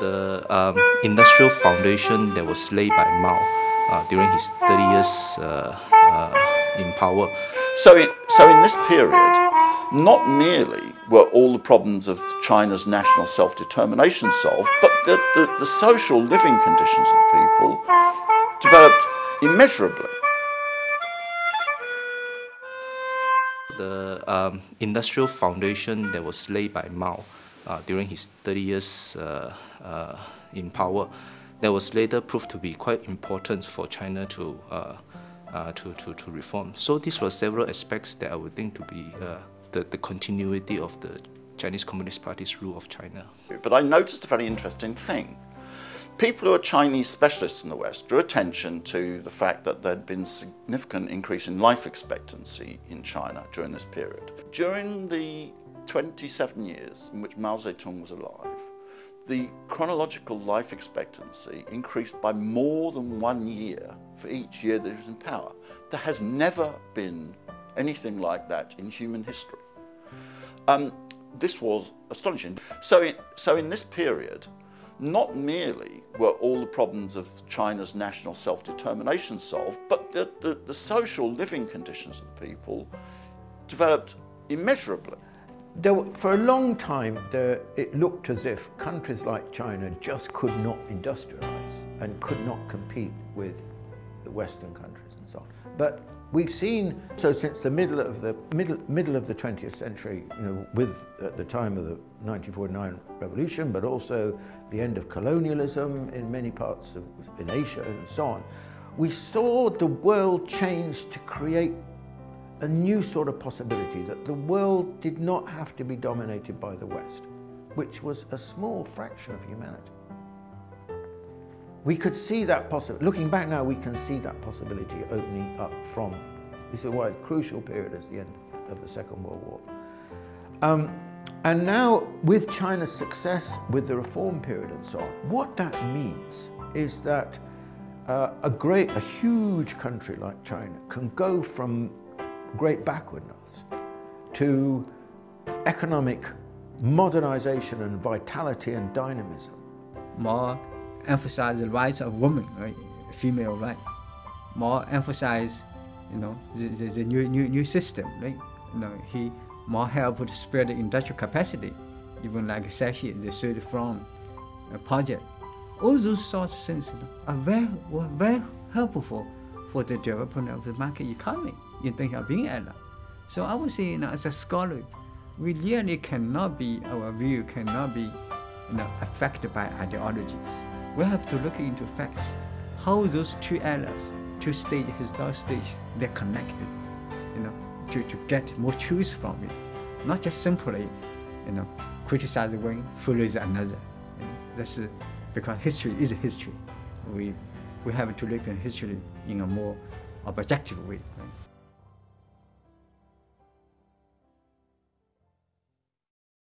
The industrial foundation that was laid by Mao during his 30 years in power. So in this period, not merely were all the problems of China's national self-determination solved, but the social living conditions of the people developed immeasurably. The industrial foundation that was laid by Mao during his 30 years in power, that was later proved to be quite important for China to reform. So these were several aspects that I would think to be the continuity of the Chinese Communist Party's rule of China. But I noticed a very interesting thing. People who are Chinese specialists in the West drew attention to the fact that there had been a significant increase in life expectancy in China during this period. During the 27 years in which Mao Zedong was alive, the chronological life expectancy increased by more than 1 year for each year that he was in power. There has never been anything like that in human history. This was astonishing. So in this period, not merely were all the problems of China's national self-determination solved, but the social living conditions of the people developed immeasurably. For a long time, it looked as if countries like China just could not industrialize and could not compete with the Western countries and so on. But we've seen, so since the middle of the 20th century, at the time of the 1949 revolution, but also the end of colonialism in many parts in Asia and so on, we saw the world change to create a new sort of possibility that the world did not have to be dominated by the West, which was a small fraction of humanity. We could see that possibility. Looking back now, we can see that possibility opening up from, this is why a crucial period is the end of the Second World War. And now, with China's success with the reform period and so on, what that means is that a huge country like China can go from great backwardness to economic modernization and vitality and dynamism. More emphasize the rights of women, right? Female right. More emphasize, the new system, right? He more help to spread the industrial capacity, even like the third front project. All those sorts of things are very helpful for the development of the market economy in terms of being ally. So I would say, as a scholar, we really cannot be, our view cannot be affected by ideologies. We have to look into facts, how those two allies, two historic stages, they're connected, to get more truth from it. Not just simply, criticize one, follow another. That's because history is history. We have to look at history in a more objective way. Right?